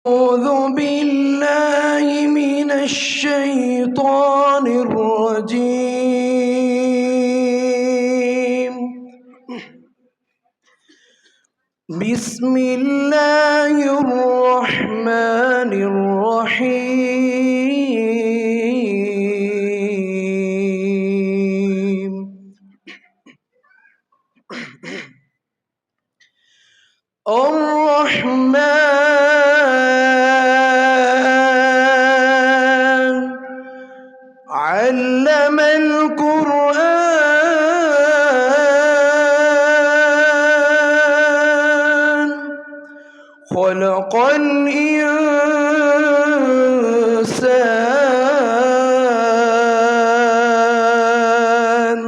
أعوذ بالله من الشيطان الرجيم. بسم الله الرحمن الرحيم. الرحمن علم القرآن خلق الإنسان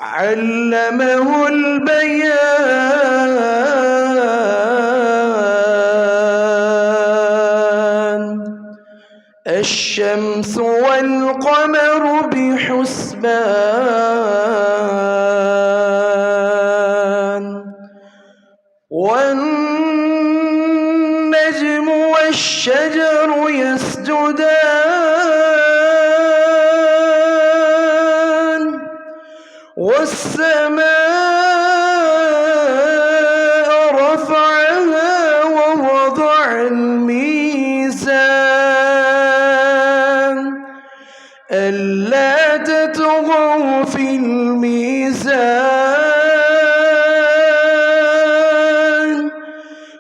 علمه البيان الشمس والقمر بحسبان والنجم والشجر يسجدان والسماء رفعها ووضع الميزان ألا تطغوا في الميزان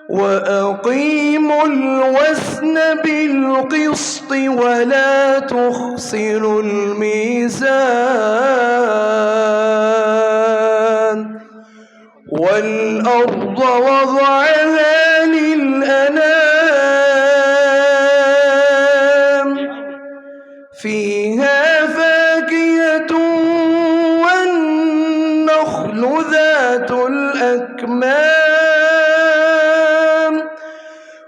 وأقيموا الوزن بالقسط ولا تخسروا الميزان والأرض وضعها للأنام فيها فاكهة والنخل ذات الأكمام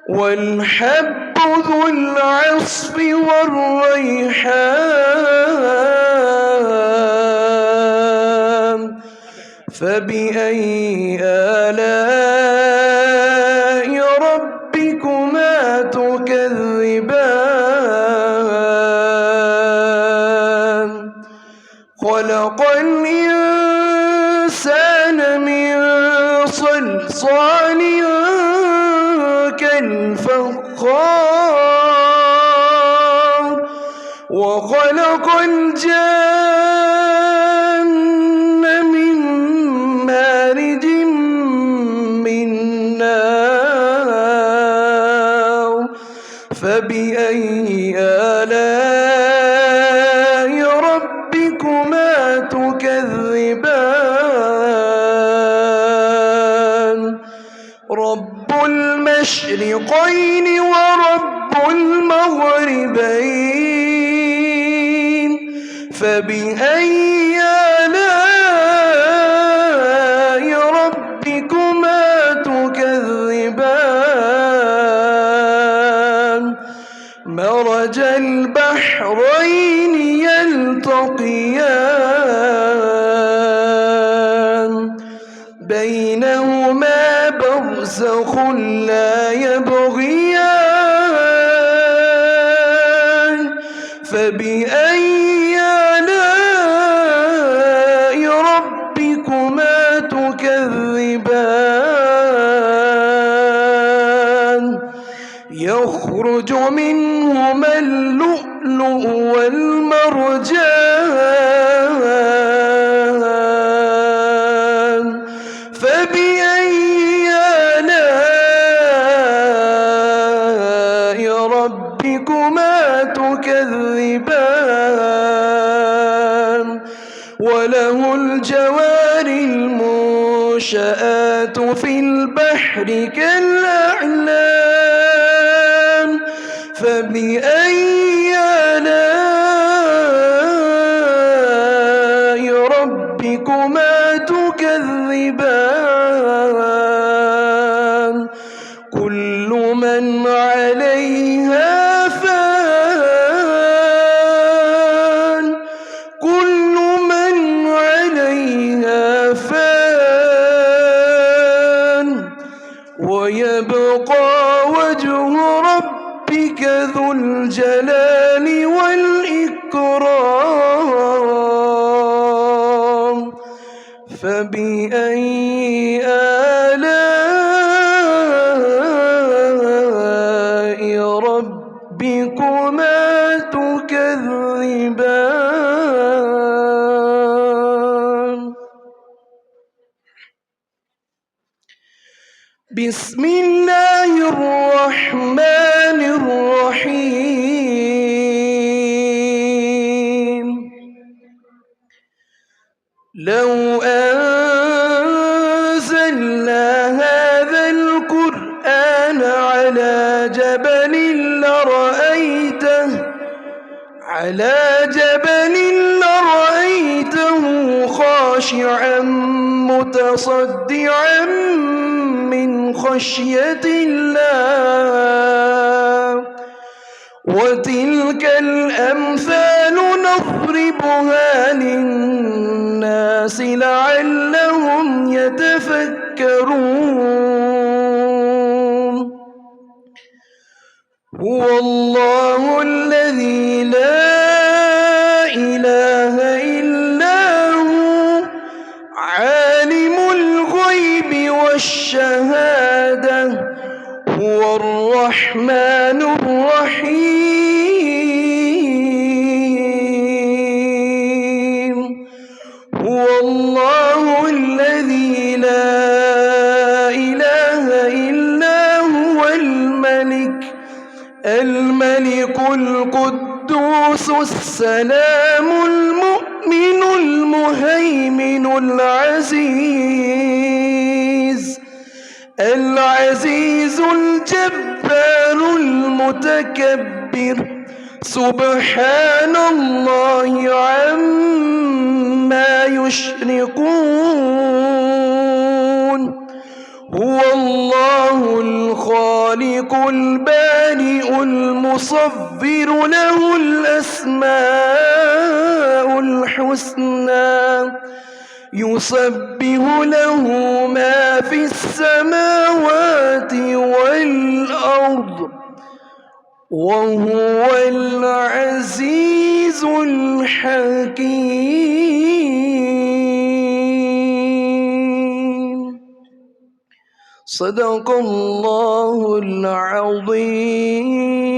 والحب ذو العصف والريحان فبأي آلاء ربكما تكذبان خلق الإنسان من صلصال كالفخار وخلق الجن من مارج من نار فبأي آلاء ربكما تكذبان رب المشرقين ورب المغربين فبأي آلاء ربكما تكذبان مرج البحرين يلتقيان بينهما برزخ لا يبغيان فبأي آلاء ربكما تكذبان يخرج منهما اللؤلؤ والمرجان فبأي آلاء ربكما تكذبان وله الجوار المنشآت في البحر كالأعلام فبأي آلاء ربكما تكذبان كل من عليها فان كل من عليها فان ويبقى وجه الجلال والإكرام فبأي آلاء ربكما تكذبان بسم الله الرحمن الرحيم لو أنزلنا هذا القرآن على جبل لرأيته خاشعا متصدعا من خشية الله وتلك الأمثال نضربها للناس لعلهم يتفكرون هو الله الذي لا إله إلا هو عالم الغيب والشهادة هو الرحمن الرحيم هو الله الذي لا إله إلا هو الملك القدوس السلام المؤمن المهيمن العزيز الجبار المتكبر سبحان الله عما يشركون هو الله الخالق البارئ المصور له الأسماء الحسنى يسبح له ما في السماوات والأرض وهو العزيز الحكيم صدق الله العظيم.